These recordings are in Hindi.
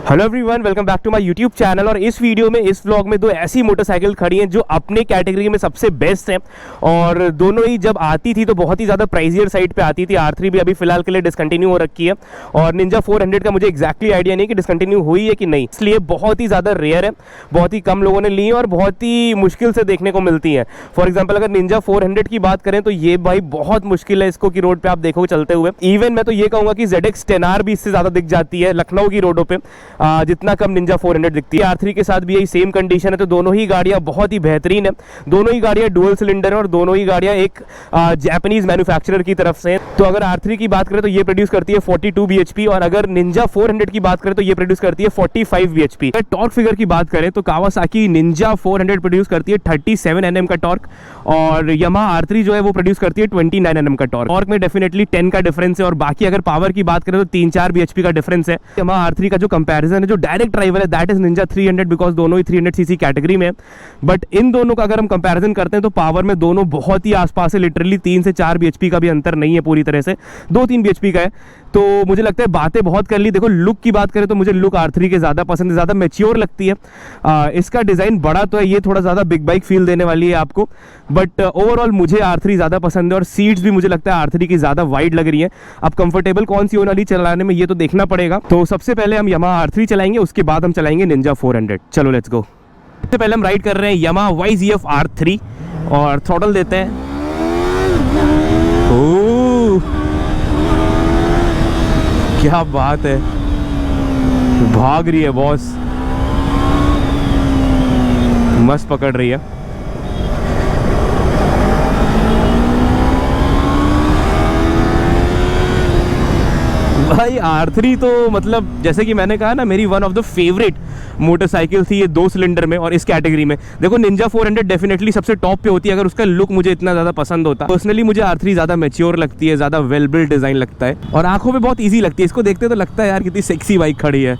Hello everyone, welcome back to my YouTube channel. और इस वीडियो में, इस व्लॉग में दो ऐसी मोटरसाइकिल खड़ी हैं जो अपने कैटेगरी में सबसे बेस्ट हैं और दोनों ही जब आती थी तो बहुत ही ज़्यादा प्राइजियर साइड पे आती थी। R3 भी अभी फिलहाल के लिए डिसकंटिन्यू हो रखी है और निंजा 400 का मुझे एक्जैक्टली आइडिया नहीं कि डिसकंटिन्यू हुई है कि नहीं, इसलिए बहुत ही ज़्यादा रेयर है, बहुत ही कम लोगों ने ली है और बहुत ही मुश्किल से देखने को मिलती हैं। फॉर एग्जाम्पल अगर निंजा 400 की बात करें तो ये भाई बहुत मुश्किल है इसको कि रोड पर आप देखो चलते हुए। इवन मैं तो ये कहूँगा कि ZX 10R भी इससे ज़्यादा दिख जाती है लखनऊ की रोडों पर जितना कम निंजा 400 दिखती है। R3 के साथ भी यही सेम कंडीशन है। तो दोनों ही गाड़ियां बहुत ही बेहतरीन है, दोनों ही गाड़ियां डुअल सिलेंडर है और दोनों ही गाड़ियां एक जापानीज मैन्युफैक्चरर की तरफ से हैं। तो अगर R3 की बात करें तो ये प्रोड्यूस करती है 42 bhp और अगर निंजा 400 की बात करें तो ये प्रोड्यूस करती है 45 bhp। अगर टॉर्क फिगर की बात करें तो कावासाकी निंजा 400 प्रोड्यूस करती है 37 Nm का टॉर्क और यामाहा R3 जो है वो प्रोड्यूस करती है 29 Nm का टॉर्क। टॉर्क में डेफिनेटली 10 का डिफरेंस है और बाकी अगर पावर की बात करें तो 3-4 bhp का डिफरेंस है। यामाहा R3 का जो कंपैरिजन है, जो डायरेक्ट राइवल है, दैट इज निंजा 300 बिकॉज दोनों ही 300 सीसी कैटेगरी में। बट इन दोनों का अगर हम कंपैरिजन करते हैं तो पावर में दोनों बहुत ही आसपास है, लिटरली 3 से 4 bhp का भी अंतर नहीं है, पूरी तरह से 2-3 bhp का है। तो मुझे लगता है बातें बहुत कर ली। देखो लुक की बात करें तो मुझे लुक R3 के ज़्यादा पसंद है, ज़्यादा मैच्योर लगती है। इसका डिज़ाइन बड़ा तो है, ये थोड़ा ज़्यादा बिग बाइक फील देने वाली है आपको, बट ओवरऑल मुझे R3 ज़्यादा पसंद है और सीट्स भी मुझे लगता है R3 की ज़्यादा वाइड लग रही है। अब कंफर्टेबल कौन सी होने वाली चलाने में ये तो देखना पड़ेगा। तो सबसे पहले हम यामाहा R3 चलाएंगे, उसके बाद हम चलाएंगे निंजा 400। चलो लेट्स गो। सबसे पहले हम राइड कर रहे हैं यामाहा YZF R3 और थ्रॉटल देते हैं। क्या बात है, भाग रही है बॉस, मस्त पकड़ रही है। भाई R3 तो मतलब जैसे कि मैंने कहा ना, मेरी one of the favourite motorcycle थी ये 2 सिलेंडर में और इस कैटेगरी में। देखो निंजा 400 डेफिनेटली सबसे टॉप पे होती है अगर उसका लुक मुझे इतना ज़्यादा पसंद होता। पर्सनली मुझे R3 ज़्यादा मैच्योर लगती है, ज़्यादा वेल बिल्ड डिज़ाइन लगता है और आंखों पे बहुत ईजी लगती है। इसको देखते तो लगता है यार कितनी सेक्सी बाइक खड़ी है,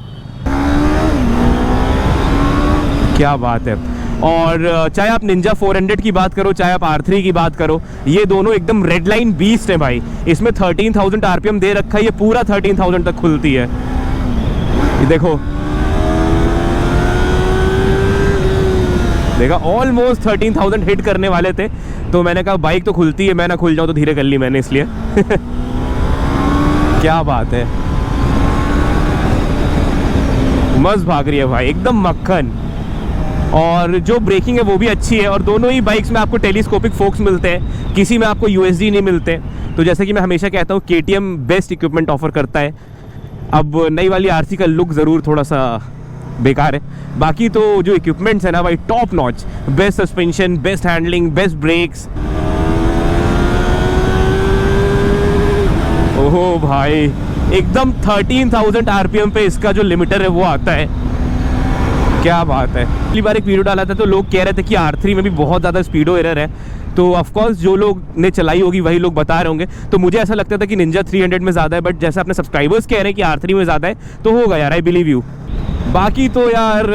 क्या बात है। और चाहे आप निंजा 400 की बात करो, चाहे आप R3 की बात करो, ये दोनों एकदम रेड लाइन बीस्ट है भाई। इसमें 13,000 RPM दे रखा है, ये पूरा 13,000 तक खुलती है। ये देखो देखा, ऑलमोस्ट 13,000 हिट करने वाले थे तो मैंने कहा बाइक तो खुलती है, मैं ना खुल जाऊं तो धीरे कर ली मैंने, इसलिए क्या बात है, मस्त भाग रही है भाई, एकदम मक्खन। और जो ब्रेकिंग है वो भी अच्छी है और दोनों ही बाइक्स में आपको टेलीस्कोपिक फोक्स मिलते हैं, किसी में आपको USD नहीं मिलते। तो जैसे कि मैं हमेशा कहता हूँ KTM बेस्ट इक्विपमेंट ऑफर करता है। अब नई वाली RC का लुक ज़रूर थोड़ा सा बेकार है, बाकी तो जो इक्विपमेंट्स है ना भाई top notch, best suspension, best handling, best brakes. ओहो भाई, एकदम 13,000 RPM पे इसका जो लिमिटर है वो आता है, क्या बात है। पहली बार एक वीडियो डाला था तो लोग कह रहे थे कि R3 में भी बहुत ज़्यादा स्पीडो एरर है। तो ऑफकोर्स जो लोग ने चलाई होगी वही लोग बता रहे होंगे। तो मुझे ऐसा लगता था कि निंजा 300 में ज़्यादा है, बट जैसे अपने सब्सक्राइबर्स कह रहे हैं कि R3 में ज़्यादा है तो होगा यार, आई बिलीव यू। बाकी तो यार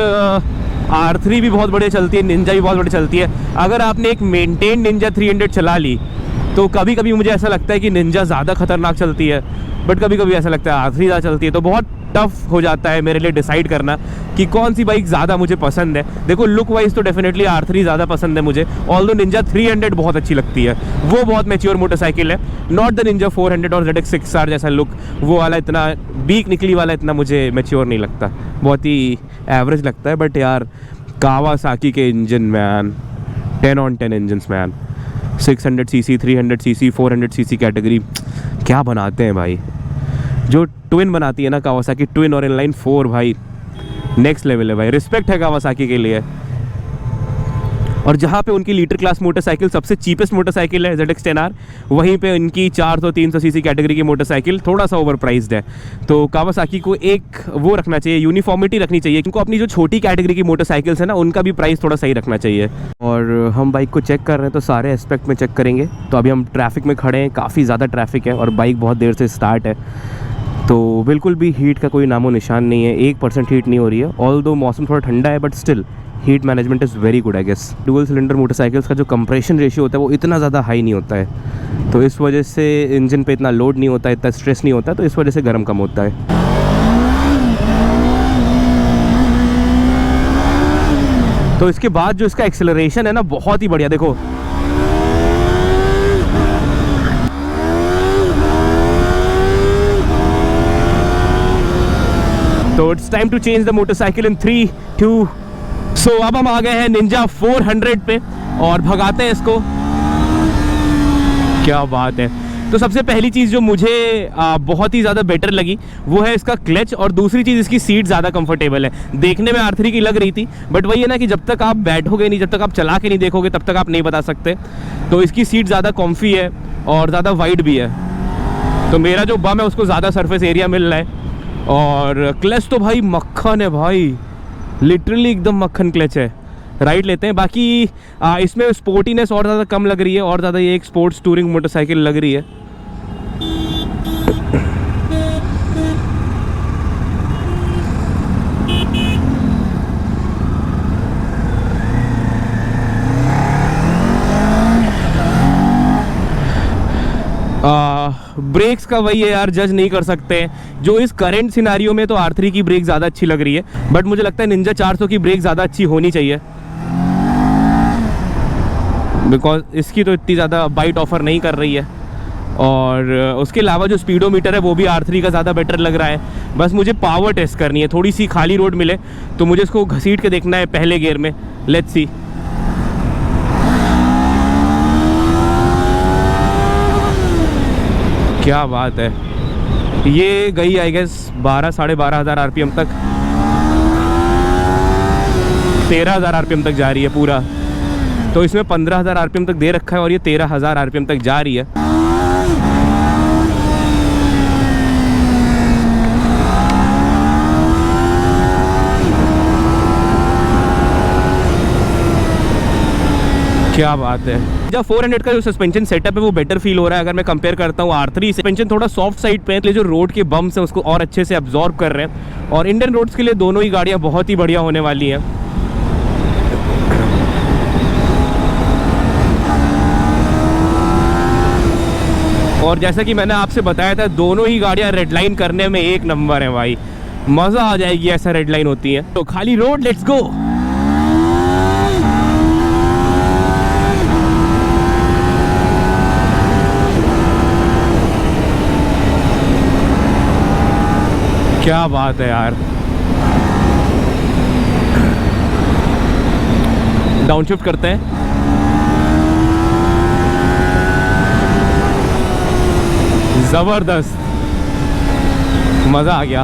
R3 भी बहुत बढ़िया चलती है, निंजा भी बहुत बढ़िया चलती है। अगर आपने एक मेंटेन निंजा 300 चला ली तो कभी कभी मुझे ऐसा लगता है कि निंजा ज़्यादा खतरनाक चलती है, बट कभी कभी ऐसा लगता है R3 ज़्यादा चलती है। तो बहुत टफ हो जाता है मेरे लिए डिसाइड करना कि कौन सी बाइक ज़्यादा मुझे पसंद है। देखो लुक वाइज तो डेफिनेटली R3 ज़्यादा पसंद है मुझे, ऑल्दो निंजा 300 बहुत अच्छी लगती है, वो बहुत मैच्योर मोटरसाइकिल है। नॉट द निंजा 400 और ZX 6R जैसा लुक, वो वाला इतना बीक निकली वाला इतना मुझे मैच्योर नहीं लगता, बहुत ही एवरेज लगता है। बट यार कावासाकी के engine man, 10 on 10 engines man, 600 CC, 300 CC, 400 CC category क्या बनाते हैं भाई। जो ट्विन बनाती है ना कावासाकी, ट्विन और इनलाइन 4, भाई नेक्स्ट लेवल है भाई, रिस्पेक्ट है कावासाकी के लिए। और जहाँ पे उनकी लीटर क्लास मोटरसाइकिल सबसे चीपेस्ट मोटरसाइकिल है ZX 10R, वहीं पे उनकी 400-300 सीसी कैटेगरी की मोटरसाइकिल थोड़ा सा ओवर प्राइस्ड है। तो कावासाकी को एक वो रखना चाहिए, यूनिफॉर्मिटी रखनी चाहिए, उनको अपनी जो छोटी कैटेगरी की मोटरसाइकिल्स है ना उनका भी प्राइस थोड़ा सही रखना चाहिए। और हम बाइक को चेक कर रहे हैं तो सारे एस्पेक्ट में चेक करेंगे। तो अभी हम ट्रैफिक में खड़े हैं, काफ़ी ज़्यादा ट्रैफिक है और बाइक बहुत देर से स्टार्ट है, तो बिल्कुल भी हीट का कोई नामो निशान नहीं है, 1% हीट नहीं हो रही है। ऑल्दो मौसम थोड़ा ठंडा है but still heat management is very good I guess. Dual cylinder motorcycles का जो कंप्रेशन रेशियो होता है वो इतना ज़्यादा हाई नहीं होता है, तो इस वजह से इंजन पे इतना लोड नहीं होता है, इतना स्ट्रेस नहीं होता, तो इस वजह से गर्म कम होता है। तो इसके बाद जो इसका एक्सेलरेशन है ना, बहुत ही बढ़िया। देखो तो it's time to change the motorcycle in 3, 2। So अब हम आ गए हैं निंजा 400 पे और भगाते हैं इसको। क्या बात है। तो सबसे पहली चीज़ जो मुझे बहुत ही ज़्यादा बेटर लगी वो है इसका क्लच, और दूसरी चीज़ इसकी सीट ज़्यादा कंफर्टेबल है। देखने में R3 की लग रही थी, बट वही है ना कि जब तक आप बैठोगे नहीं, जब तक आप चला के नहीं देखोगे, तब तक आप नहीं बता सकते। तो इसकी सीट ज़्यादा कॉम्फी है और ज़्यादा वाइड भी है, तो मेरा जो बम है उसको ज़्यादा सरफेस एरिया मिल रहा है। और क्लच तो भाई मक्खन है भाई, लिटरली एकदम मक्खन क्लच है। राइट लेते हैं। बाकी इसमें स्पोर्टीनेस और ज़्यादा कम लग रही है, और ज़्यादा ये एक स्पोर्ट्स टूरिंग मोटरसाइकिल लग रही है। ब्रेक्स का वही है यार, जज नहीं कर सकते हैं। जो इस करंट सिनारियो में तो R3 की ब्रेक ज़्यादा अच्छी लग रही है, बट मुझे लगता है निंजा 400 की ब्रेक ज़्यादा अच्छी होनी चाहिए, बिकॉज इसकी तो इतनी ज़्यादा बाइट ऑफर नहीं कर रही है। और उसके अलावा जो स्पीडोमीटर है वो भी R3 का ज़्यादा बेटर लग रहा है। बस मुझे पावर टेस्ट करनी है, थोड़ी सी खाली रोड मिले तो मुझे इसको घसीट के देखना है पहले गियर में। Let's see. क्या बात है। ये गई आई गेस 12, 12,500 RPM तक, 13,000 RPM तक जा रही है पूरा। तो इसमें 15,000 RPM तक दे रखा है और ये 13,000 RPM तक जा रही है। क्या बात है। जब 400 का जो सस्पेंशन सेटअप है वो बेटर फील हो रहा है अगर मैं कंपेयर करता हूँ R3 से। सस्पेंशन थोड़ा सॉफ्ट साइड पे है, इसलिए जो रोड के बम्स हैं उसको और अच्छे से अब्जॉर्ब कर रहे हैं। और इंडियन रोड्स के लिए दोनों ही गाड़ियाँ बहुत ही बढ़िया होने वाली हैं। और जैसा कि मैंने आपसे बताया था, दोनों ही गाड़ियाँ रेड लाइन करने में एक नंबर है भाई, मज़ा आ जाएगी ऐसा रेड लाइन होती है। तो खाली रोड, लेट्स गो। क्या बात है यार। डाउनशिफ्ट करते हैं। जबरदस्त, मजा आ गया।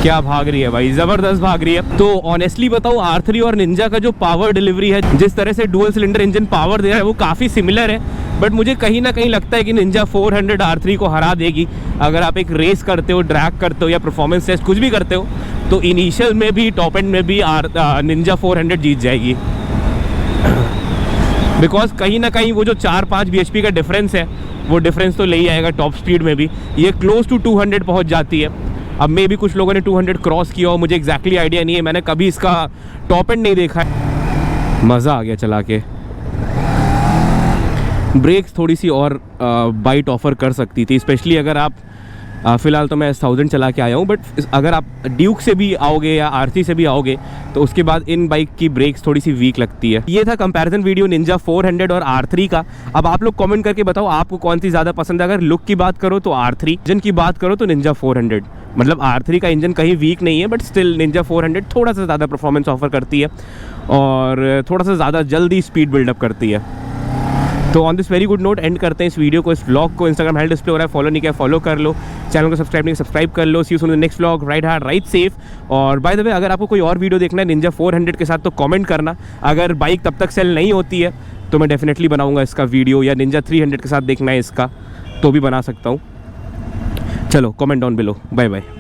क्या भाग रही है भाई, जबरदस्त भाग रही है। तो ऑनेस्टली बताऊं, R3 और निंजा का जो पावर डिलीवरी है, जिस तरह से डुअल सिलेंडर इंजन पावर दे रहा है वो काफ़ी सिमिलर है। बट मुझे कहीं ना कहीं लगता है कि निंजा 400 R3 को हरा देगी। अगर आप एक रेस करते हो, ड्रैग करते हो या परफॉर्मेंस टेस्ट कुछ भी करते हो, तो इनिशियल में भी टॉप एंड में भी निंजा 400 जीत जाएगी। बिकॉज कहीं ना कहीं वो जो 4-5 bhp का डिफरेंस है, वो डिफरेंस तो ले ही आएगा टॉप स्पीड में भी। ये क्लोज टू 200 पहुंच जाती है। अब मे भी कुछ लोगों ने 200 क्रॉस किया हो, मुझे एग्जैक्टली आइडिया नहीं है, मैंने कभी इसका टॉप एंड नहीं देखा है। मज़ा आ गया चला के। ब्रेक्स थोड़ी सी और बाइट ऑफर कर सकती थी, स्पेशली अगर आप फ़िलहाल तो मैं 1000 चला के आया हूँ, बट अगर आप ड्यूक से भी आओगे या R3 से भी आओगे तो उसके बाद इन बाइक की ब्रेक्स थोड़ी सी वीक लगती है। ये था कंपैरिजन वीडियो निंजा 400 और R3 का। अब आप लोग कमेंट करके बताओ आपको कौन सी ज़्यादा पसंद है। अगर लुक की बात करो तो R3, इंजन की बात करो तो निंजा 400। मतलब R3 का इंजन कहीं वीक नहीं है, बट स्टिल निंजा 400 थोड़ा सा ज़्यादा परफॉर्मेंस ऑफर करती है और थोड़ा सा ज़्यादा जल्दी स्पीड बिल्डअप करती है। तो on this very good note and करते हैं इस वीडियो को, इस व्लॉग को। इंस्टाग्राम हैंडल डिस्प्ले हो रहा है, फॉलो नहीं किया फॉलो कर लो, चैनल को सब्सक्राइब नहीं सब्सक्राइब कर लो। See you soon in the next vlog. Ride hard ride safe. और बाय द वे, अगर आपको कोई और वीडियो देखना है निंजा 400 के साथ तो कमेंट करना। अगर बाइक तब तक सेल नहीं होती है तो मैं डेफिनेटली बनाऊंगा इसका वीडियो, या निंजा 300 के साथ देखना है इसका तो भी बना सकता हूँ। चलो comment down below. Bye bye.